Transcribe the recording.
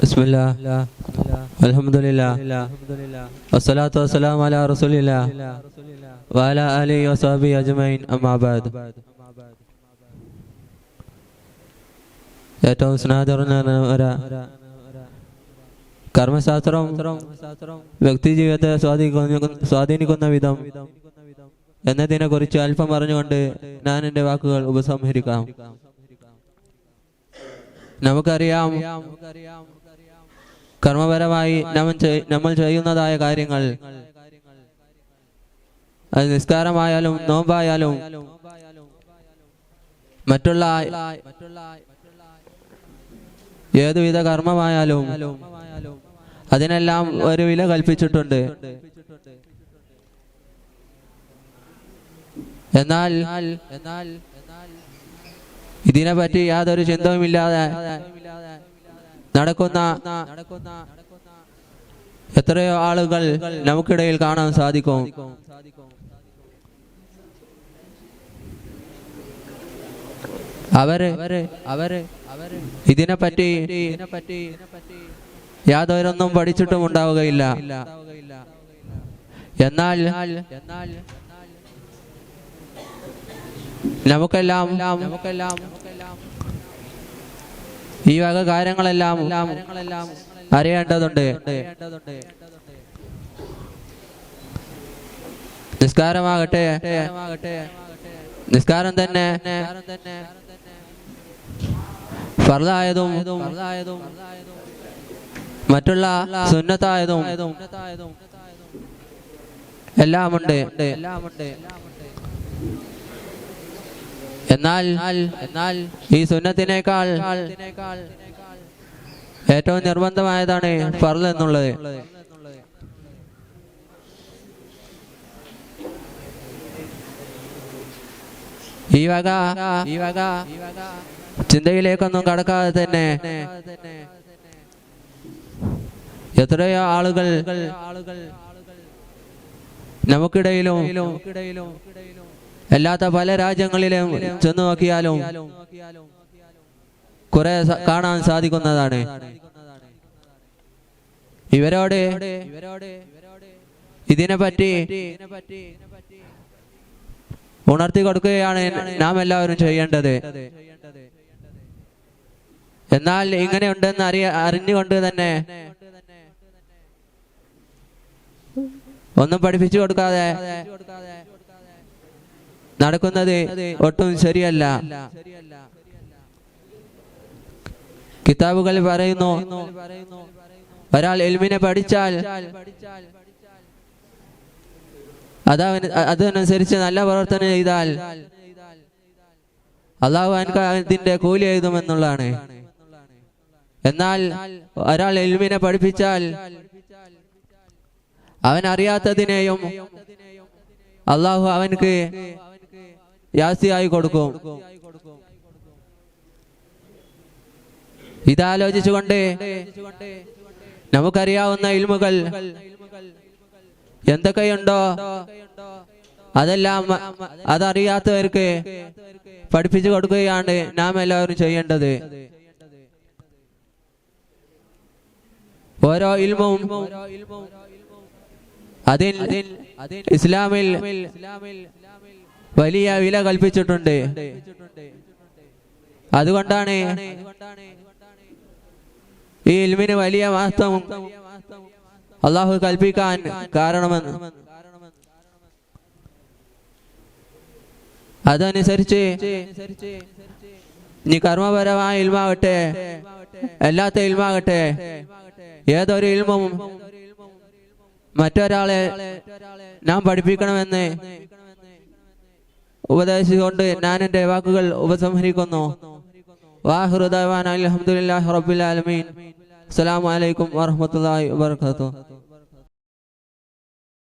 ബിസ്മില്ലാ അൽഹംദുലില്ലാ വസ്സലാത്തു വസ്സലാമു അലാ റസൂലില്ലാ വഅലാ ആലിഹി വസഹ്ബിഹി അജ്മഈൻ അമ്മാ ബഅദ്. ഏറ്റവും സ്നേഹനിറഞ്ഞ കർമ്മശാസ്ത്രം വ്യക്തി ജീവിതത്തെ സ്വാധീനിക്കുന്ന വിധം എന്നതിനെ കുറിച്ച് അല്പം പറഞ്ഞുകൊണ്ട് ഞാൻ എൻ്റെ വാക്കുകൾ ഉപസംഹരിക്കാം. നമുക്കറിയാം, കർമ്മപരമായി നമ്മൾ ചെയ്യുന്നതായ കാര്യങ്ങൾ, അത് നിസ്കാരമായാലും നോമ്പായാലും മറ്റുള്ള ഏതുവിധ കർമ്മമായാലും അതിനെല്ലാം ഒരു വില കൽപ്പിച്ചിട്ടുണ്ട്. എന്നാൽ ഇതിനെപ്പറ്റി യാതൊരു ചിന്തവുമില്ലാതെ നടക്കുന്ന എത്രയോ ആളുകൾ നമുക്കിടയിൽ കാണാൻ സാധിക്കും. അവര് ഇതിനെപ്പറ്റി യാതൊരൊന്നും പഠിച്ചിട്ടും ഉണ്ടാവുകയില്ല. എന്നാൽ നമുക്കെല്ലാം ഈ വക കാര്യങ്ങളെല്ലാം അറിയേണ്ടതുണ്ട്. നിസ്കാരമാകട്ടെ, നിസ്കാരം തന്നെ ഫർളായതും മറ്റുള്ള സുന്നത്തായതും എല്ലാമുണ്ട്. എന്നാൽ ഈ സുന്നത്തിനേക്കാൾ ഏറ്റവും നിർബന്ധമായതാണ് ഫർള് എന്നുള്ളത്. ഈ വക ചിന്തയിലേക്കൊന്നും കടക്കാതെ തന്നെ എത്രയോ ആളുകൾ നമുക്കിടയിലും അല്ലാത്ത പല രാജ്യങ്ങളിലും ചെന്നു നോക്കിയാലും കുറെ കാണാൻ സാധിക്കുന്നതാണ്. ഇവരോട് ഇതിനെപ്പറ്റി ഉണർത്തി കൊടുക്കുകയാണ് നാം എല്ലാവരും ചെയ്യേണ്ടത്. എന്നാൽ ഇങ്ങനെയുണ്ടെന്ന് അറിഞ്ഞുകൊണ്ട് തന്നെ ഒന്നും പഠിപ്പിച്ചു കൊടുക്കാതെ നടക്കുന്നത് ഒട്ടും ശരിയല്ല. കിതാബുകൾ പറയുന്നു, ഒരാൾ ഇൽമിനെ പഠിച്ചാൽ അതനുസരിച്ച് നല്ല പ്രവർത്തനം ചെയ്താൽ അള്ളാഹു അതിന്റെ കൂലി എഴുതുമെന്നുള്ളതാണ്. എന്നാൽ ഒരാൾ ഇൽമിനെ പഠിപ്പിച്ചാൽ അവൻ അറിയാത്തതിനെയും അള്ളാഹു അവൻക്ക് യാസിയായി കൊടുക്കും. ഇതാലോചിച്ചുകൊണ്ട് നമുക്കറിയാവുന്ന ഇൽമുകൾ എന്തൊക്കെയുണ്ടോ അതെല്ലാം അതറിയാത്തവർക്ക് പഠിപ്പിച്ചു കൊടുക്കുകയാണ് നാം എല്ലാവരും ചെയ്യേണ്ടത്. ഓരോ ഇൽമും അതിൽ ഇസ്ലാമിൽ വലിയ വില കൽപ്പിച്ചിട്ടുണ്ട്. അതുകൊണ്ടാണ് ഈ ഇൽമിന് വലിയ മഹത്വം അള്ളാഹു കൽപ്പിക്കാൻ കാരണമെന്ന്. അതനുസരിച്ച് ഇനി കർമ്മപരമായ ഇൽമാകട്ടെ, അല്ലാത്ത ഇൽമാകട്ടെ, ഏതൊരു ഇൽമും മറ്റൊരാളെ നാം പഠിപ്പിക്കണമെന്ന് ഉപദേശിച്ചുകൊണ്ട് ഞാൻ എൻ്റെ വാക്കുകൾ ഉപസംഹരിക്കുന്നു. വാഹിറു ദഅ്വാനാ അൽഹംദുലില്ലാഹി റബ്ബിൽ ആലമീൻ. അസ്സലാമു അലൈക്കും വറഹ്മത്തുള്ളാഹി വബറകാതുഹു.